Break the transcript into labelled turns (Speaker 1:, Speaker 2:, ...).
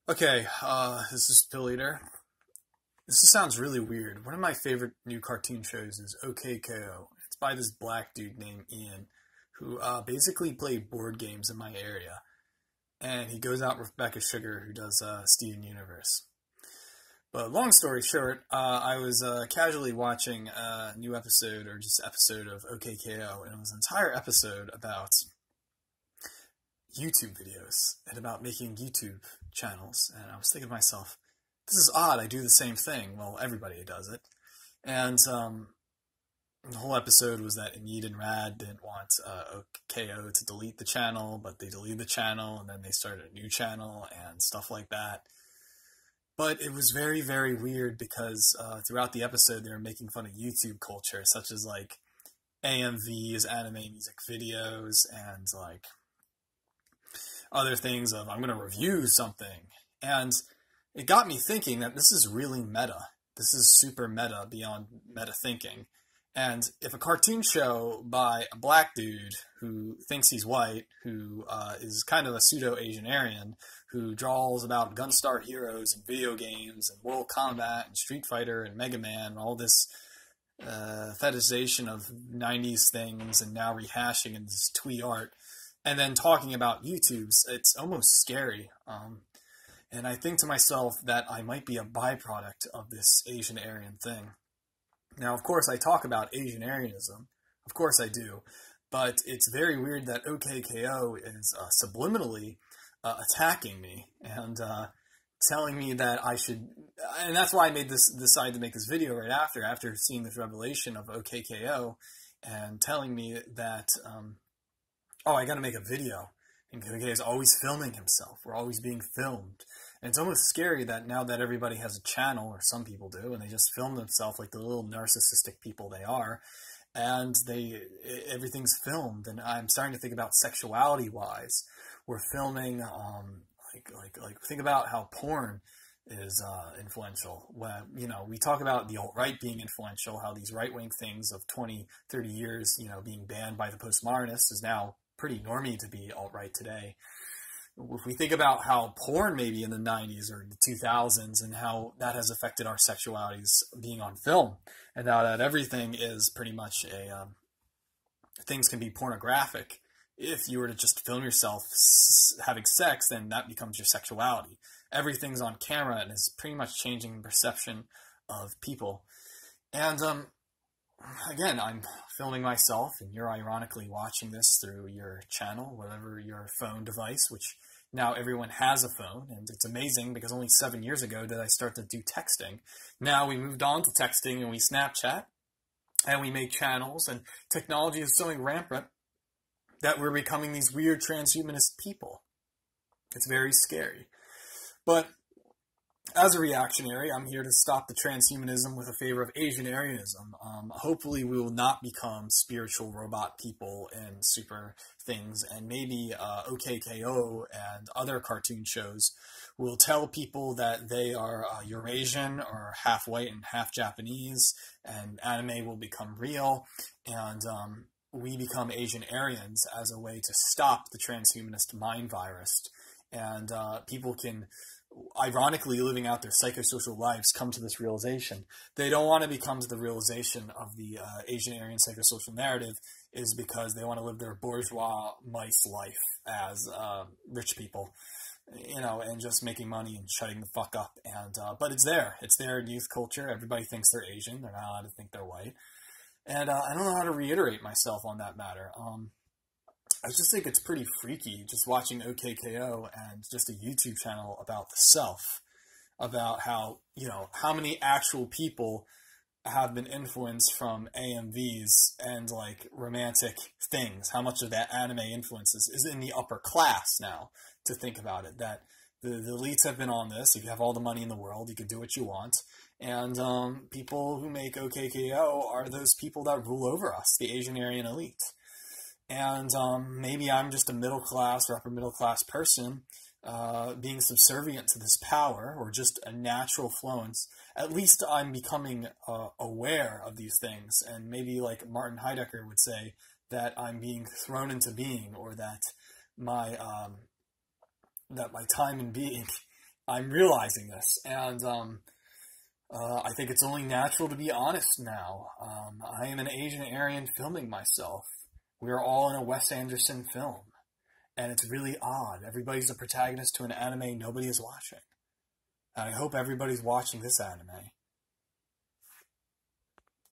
Speaker 1: Okay, this is Bill Eater. Sounds really weird. One of my favorite new cartoon shows is OK Ko. It's by this black dude named Ian, who basically played board games in my area. And he goes out with Rebecca Sugar, who does Steven Universe. But long story short, I was casually watching a new episode, or just episode of OK Ko, and it was an entire episode about YouTube videos and about making YouTube channels. And I was thinking to myself, this is odd. I do the same thing. Well, everybody does it. And the whole episode was that Enid and Rad didn't want KO to delete the channel, but they deleted the channel, and then they started a new channel and stuff like that. But it was very, very weird because throughout the episode they were making fun of YouTube culture, such as like AMVs, anime music videos, and like other things of I'm going to review something. And it got me thinking that this is really meta. This is super meta beyond meta thinking. And if a cartoon show by a black dude who thinks he's white, who is kind of a pseudo-Asian Aryan, who draws about Gunstar Heroes and video games and Mortal Kombat and Street Fighter and Mega Man and all this fetishization of 90s things and now rehashing in this twee art, and then talking about YouTubes, it's almost scary. And I think to myself that I might be a byproduct of this Asian Aryan thing. Now, of course, I talk about Asian Aryanism. Of course I do. But it's very weird that OKKO is subliminally attacking me and telling me that I should... And that's why I decided to make this video right after seeing this revelation of OKKO and telling me that, oh, I gotta make a video. And KK is always filming himself. We're always being filmed. And it's almost scary that now that everybody has a channel, or some people do, and they just film themselves like the little narcissistic people they are, and everything's filmed. And I'm starting to think about sexuality-wise. We're filming, think about how porn is influential. When, we talk about the alt-right being influential, how these right-wing things of 20, 30 years, being banned by the postmodernists is now pretty normy to be alt-right today. If we think about how porn maybe in the 90s or the 2000s and how that has affected our sexualities being on film, and now that everything is pretty much things can be pornographic. If you were to just film yourself having sex, then that becomes your sexuality. Everything's on camera and is pretty much changing the perception of people. And again, I'm filming myself, and you're ironically watching this through your channel, whatever your phone device, which now everyone has a phone, and it's amazing because only 7 years ago did I start to do texting. Now we moved on to texting, and we Snapchat, and we make channels, and technology is so rampant that we're becoming these weird transhumanist people. It's very scary. But as a reactionary, I'm here to stop the transhumanism with a favor of Asian Aryanism. Hopefully we will not become spiritual robot people and super things, and maybe OKKO and other cartoon shows will tell people that they are Eurasian or half white and half Japanese, and anime will become real, and we become Asian Aryans as a way to stop the transhumanist mind virus. And people can, ironically living out their psychosocial lives, come to this realization. They don't want to come to the realization of the Asian Aryan psychosocial narrative is because they want to live their bourgeois mice life as rich people, and just making money and shutting the fuck up. And but it's there. It's there in youth culture. Everybody thinks they're Asian. They're not allowed to think they're white. And I don't know how to reiterate myself on that matter. I just think it's pretty freaky just watching OKKO and just a YouTube channel about the self, about how, how many actual people have been influenced from AMVs and like romantic things. How much of that anime influences is in the upper class now, to think about it, that the elites have been on this. If you have all the money in the world, you can do what you want. And people who make OKKO are those people that rule over us, the Asian Aryan elite. And maybe I'm just a middle class or upper middle class person being subservient to this power, or just a natural fluence. At least I'm becoming aware of these things, and maybe like Martin Heidegger would say, that I'm being thrown into being, or that my time in being I'm realizing this, and I think it's only natural to be honest now. I am an Asian Aryan filming myself. We are all in a Wes Anderson film, and it's really odd. Everybody's a protagonist to an anime nobody is watching. And I hope everybody's watching this anime.